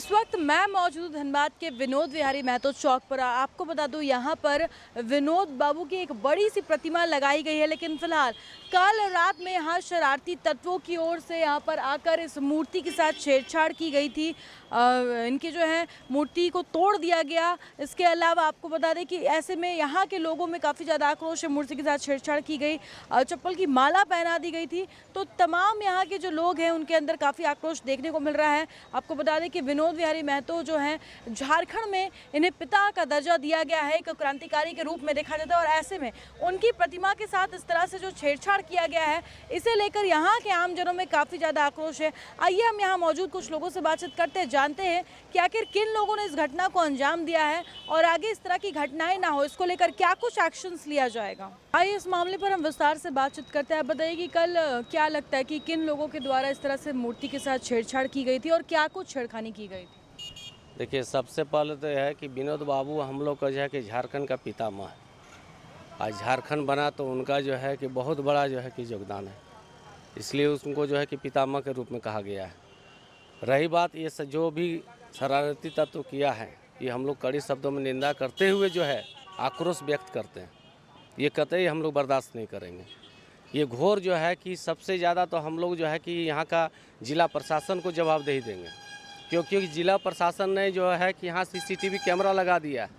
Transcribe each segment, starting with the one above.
इस वक्त मैं मौजूद हूँ धनबाद के विनोद विहारी महतो चौक पर। आपको बता दूं यहाँ पर विनोद बाबू की एक बड़ी सी प्रतिमा लगाई गई है, लेकिन फिलहाल कल रात में यहाँ शरारती तत्वों की ओर से यहाँ पर आकर इस मूर्ति के साथ छेड़छाड़ की गई थी। इनकी जो है मूर्ति को तोड़ दिया गया। इसके अलावा आपको बता दें कि ऐसे में यहाँ के लोगों में काफ़ी ज़्यादा आक्रोश है। मूर्ति के साथ छेड़छाड़ की गई, चप्पल की माला पहना दी गई थी, तो तमाम यहाँ के जो लोग हैं उनके अंदर काफ़ी आक्रोश देखने को मिल रहा है। आपको बता दें कि विनोद विहारी महतो जो हैं झारखंड में इन्हें पिता का दर्जा दिया गया है, एक क्रांतिकारी के रूप में देखा जाता है, और ऐसे में उनकी प्रतिमा के साथ इस तरह से जो छेड़छाड़ किया गया है, इसे लेकर यहाँ के आमजनों में काफ़ी ज़्यादा आक्रोश है। आइए हम यहाँ मौजूद कुछ लोगों से बातचीत करते हैं, जानते हैं कि आखिर किन लोगों ने इस घटना को अंजाम दिया है और आगे इस तरह की घटनाएं ना हो, इसको लेकर क्या कुछ एक्शंस लिया जाएगा। आइए इस मामले पर हम विस्तार से बातचीत करते हैं। बताइए कि कल क्या लगता है कि किन लोगों के द्वारा इस तरह से मूर्ति के साथ छेड़छाड़ की गई थी और क्या कुछ छेड़खानी की गई थी? देखिए, सबसे पहले तो यह है कि विनोद बाबू हम लोग का जो है कि झारखंड का पितामह है। आज झारखंड बना तो उनका जो है कि बहुत बड़ा जो है कि योगदान है, इसलिए उनको जो है कि पितामह के रूप में कहा गया है। रही बात ये जो भी शरारती तत्व किया है, ये हम लोग कड़ी शब्दों में निंदा करते हुए जो है आक्रोश व्यक्त करते हैं। ये कतई हम लोग बर्दाश्त नहीं करेंगे। ये घोर जो है कि सबसे ज़्यादा तो हम लोग जो है कि यहाँ का जिला प्रशासन को जवाबदेही देंगे, क्योंकि जिला प्रशासन ने जो है कि यहाँ सीसीटीवी कैमरा लगा दिया है,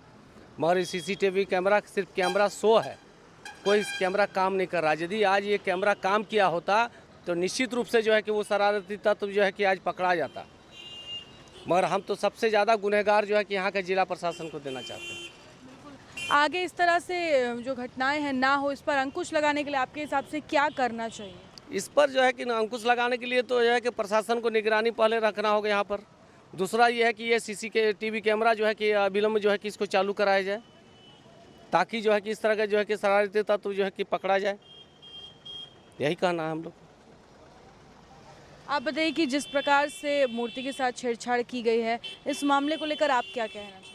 मगर ये सीसीटीवी कैमरा सिर्फ कैमरा शो है, कोई कैमरा काम नहीं कर रहा। यदि आज ये कैमरा काम किया होता तो निश्चित रूप से जो है कि वो शरारती तत्व जो है कि आज पकड़ा जाता, मगर हम तो सबसे ज़्यादा गुनहगार जो है कि यहाँ के जिला प्रशासन को देना चाहते हैं। आगे इस तरह से जो घटनाएं हैं ना हो, इस पर अंकुश लगाने के लिए आपके हिसाब से क्या करना चाहिए? इस पर जो है कि अंकुश लगाने के लिए तो जो है कि प्रशासन को निगरानी पहले रखना होगा यहाँ पर। दूसरा ये है कि ये सीसीटीवी कैमरा जो है कि अविलंब जो है कि इसको चालू कराया जाए, ताकि जो है कि इस तरह का जो है कि शरारती तत्व जो है कि पकड़ा जाए। यही कहना है हम लोग। आप बताइए कि जिस प्रकार से मूर्ति के साथ छेड़छाड़ की गई है, इस मामले को लेकर आप क्या कहना चाहिए?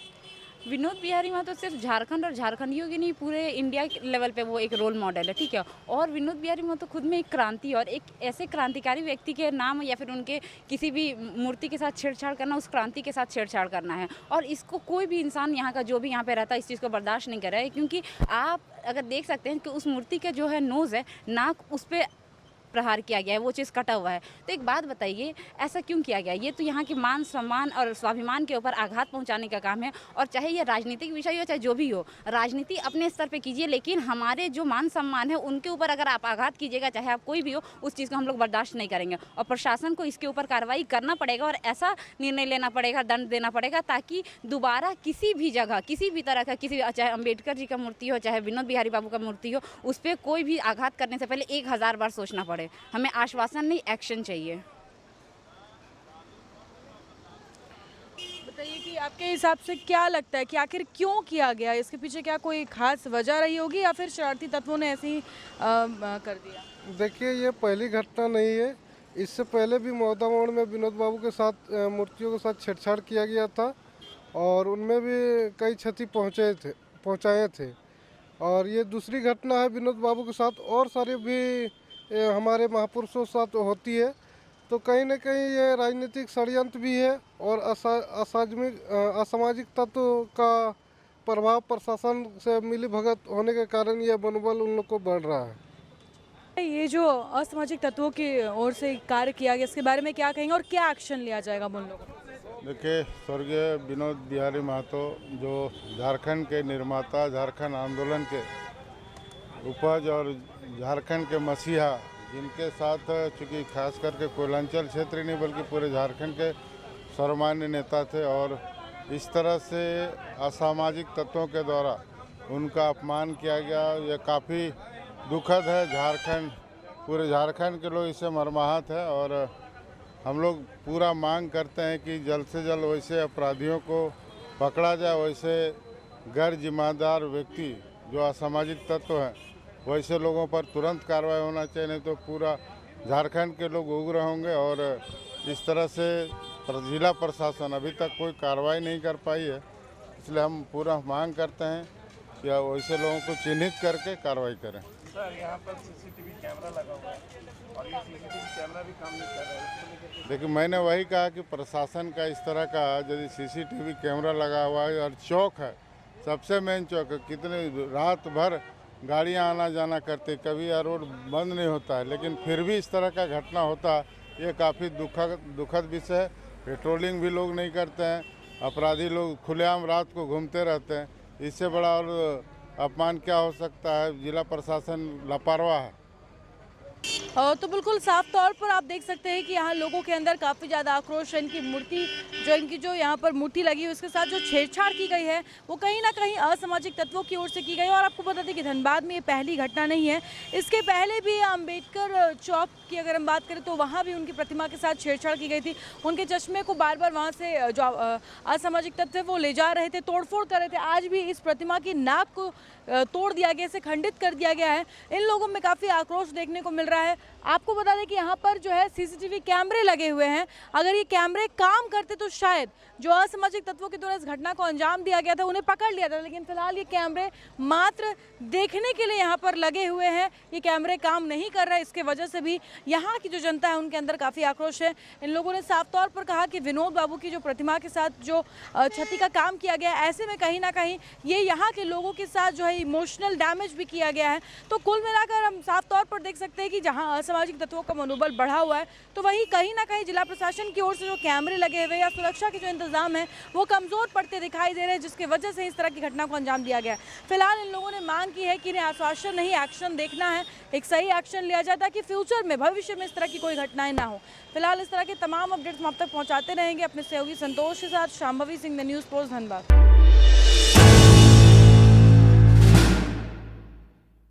विनोद बिहारी महतो सिर्फ झारखंड और झारखंडियों की नहीं, पूरे इंडिया के लेवल पे वो एक रोल मॉडल है, ठीक है। और विनोद बिहारी महतो खुद में एक क्रांति और एक ऐसे क्रांतिकारी व्यक्ति के नाम या फिर उनके किसी भी मूर्ति के साथ छेड़छाड़ करना, उस क्रांति के साथ छेड़छाड़ करना है। और इसको कोई भी इंसान यहाँ का जो भी यहाँ पे रहता है इस चीज़ को बर्दाश्त नहीं कर रहा है, क्योंकि आप अगर देख सकते हैं कि उस मूर्ति का जो है नोज़ है, नाक, उस पर प्रहार किया गया है, वो चीज़ कटा हुआ है। तो एक बात बताइए, ऐसा क्यों किया गया? ये तो यहाँ के मान सम्मान और स्वाभिमान के ऊपर आघात पहुँचाने का काम है। और चाहे ये राजनीतिक विषय हो, चाहे जो भी हो, राजनीति अपने स्तर पे कीजिए, लेकिन हमारे जो मान सम्मान है उनके ऊपर अगर आप आघात कीजिएगा, चाहे आप कोई भी हो, उस चीज़ को हम लोग बर्दाश्त नहीं करेंगे। और प्रशासन को इसके ऊपर कार्रवाई करना पड़ेगा और ऐसा निर्णय लेना पड़ेगा, दंड देना पड़ेगा, ताकि दोबारा किसी भी जगह, किसी भी तरह का, चाहे अम्बेडकर जी का मूर्ति हो, चाहे विनोद बिहारी बाबू का मूर्ति हो, उस पर कोई भी आघात करने से पहले 1000 बार सोचना पड़े। हमें आश्वासन नहीं, एक्शन चाहिए। बताइए कि आपके हिसाब से क्या लगता है कि आखिर क्यों किया गया? इसके पीछे क्या कोई खास वजह रही होगी या फिर शरारती तत्वों ने ऐसे ही कर दिया? देखिए, ये पहली घटना नहीं है। इससे पहले भी मौदा मोड़ में विनोद बाबू के साथ मूर्तियों के साथ छेड़छाड़ किया गया था और उनमें भी कई क्षति पहुँचाए थे। और ये दूसरी घटना है विनोद बाबू के साथ, और सारे भी हमारे महापुरुषों के साथ होती है। तो कहीं ना कहीं ये राजनीतिक षड्यंत्र भी है और असामाजिक तत्व का प्रभाव प्रशासन से मिली भगत होने के कारण ये मनोबल उन लोग को बढ़ रहा है। ये जो असामाजिक तत्वों की ओर से कार्य किया गया, इसके बारे में क्या कहेंगे और क्या एक्शन लिया जाएगा उन लोगों पर? देखिए, स्वर्गीय विनोद बिहारी महतो जो झारखंड के निर्माता, झारखंड आंदोलन के उपज और झारखंड के मसीहा, जिनके साथ चूँकि खास करके कोयलांचल क्षेत्र नहीं बल्कि पूरे झारखंड के सर्वमान्य नेता थे, और इस तरह से असामाजिक तत्वों के द्वारा उनका अपमान किया गया, ये काफ़ी दुखद है। पूरे झारखंड के लोग इससे मर्माहत है और हम लोग पूरा मांग करते हैं कि जल्द से जल्द वैसे अपराधियों को पकड़ा जाए, वैसे गैर जिम्मेदार व्यक्ति जो असामाजिक तत्व हैं वैसे लोगों पर तुरंत कार्रवाई होना चाहिए, नहीं तो पूरा झारखंड के लोग उग्र होंगे। और इस तरह से जिला प्रशासन अभी तक कोई कार्रवाई नहीं कर पाई है, इसलिए हम पूरा मांग करते हैं कि वैसे लोगों को चिन्हित करके कार्रवाई करें। सर, यहाँ पर सीसीटीवी कैमरा लगा हुआ है और देखिए, मैंने वही कहा कि प्रशासन का इस तरह का यदि सीसीटीवी कैमरा लगा हुआ है और चौक है, सबसे मेन चौक है, कितने रात भर गाड़ियां आना जाना करते, कभी यह रोड बंद नहीं होता है, लेकिन फिर भी इस तरह का घटना होता है, ये काफ़ी दुखद विषय है। पेट्रोलिंग भी लोग नहीं करते हैं, अपराधी लोग खुलेआम रात को घूमते रहते हैं। इससे बड़ा और अपमान क्या हो सकता है? जिला प्रशासन लापरवाह है। तो बिल्कुल साफ तौर पर आप देख सकते हैं कि यहाँ लोगों के अंदर काफ़ी ज़्यादा आक्रोश है। इनकी मूर्ति इनकी जो यहाँ पर मूर्ति लगी है उसके साथ जो छेड़छाड़ की गई है वो कहीं ना कहीं असामाजिक तत्वों की ओर से की गई है। और आपको बता दें कि धनबाद में ये पहली घटना नहीं है, इसके पहले भी अम्बेडकर चौक की अगर हम बात करें तो वहाँ भी उनकी प्रतिमा के साथ छेड़छाड़ की गई थी। उनके चश्मे को बार बार वहाँ से जो असामाजिक तत्व है वो ले जा रहे थे, तोड़फोड़ कर रहे थे। आज भी इस प्रतिमा की नाक को तोड़ दिया गया, इसे खंडित कर दिया गया है। इन लोगों में काफ़ी आक्रोश देखने को मिल रहा है। आपको बता दें कि यहाँ पर जो है सीसीटीवी कैमरे लगे हुए हैं। अगर ये कैमरे काम करते तो शायद जो असामाजिक तत्वों के द्वारा इस घटना को अंजाम दिया गया था उन्हें पकड़ लिया था, लेकिन फिलहाल ये कैमरे मात्र देखने के लिए यहाँ पर लगे हुए हैं। ये कैमरे काम नहीं कर रहे, इसके वजह से भी यहाँ की जो जनता है उनके अंदर काफ़ी आक्रोश है। इन लोगों ने साफ तौर पर कहा कि विनोद बाबू की जो प्रतिमा के साथ जो क्षति का काम किया गया है, ऐसे में कहीं ना कहीं ये यहाँ के लोगों के साथ जो है इमोशनल डैमेज भी किया गया है। तो कुल मिलाकर हम साफ तौर पर देख सकते हैं कि जहाँ असामाजिक तत्वों का मनोबल बढ़ा हुआ है तो वहीं कहीं ना कहीं जिला प्रशासन की ओर से जो कैमरे लगे हुए या सुरक्षा के जो इंतजाम है वो कमजोर पड़ते दिखाई दे रहे हैं, जिसकी वजह से इस तरह की घटना को अंजाम दिया गया है। फिलहाल इन लोगों ने मांग की है कि इन्हें आश्वासन नहीं एक्शन देखना है, एक सही एक्शन लिया जाए ताकि फ्यूचर में भविष्य में इस तरह की कोई घटनाएं ना हो। फिलहाल इस तरह के तमाम अपडेट्स हम आप तक पहुंचाते रहेंगे अपने सहयोगी संतोष के साथ। Shambhavi Singh, the news post, Dhanbad.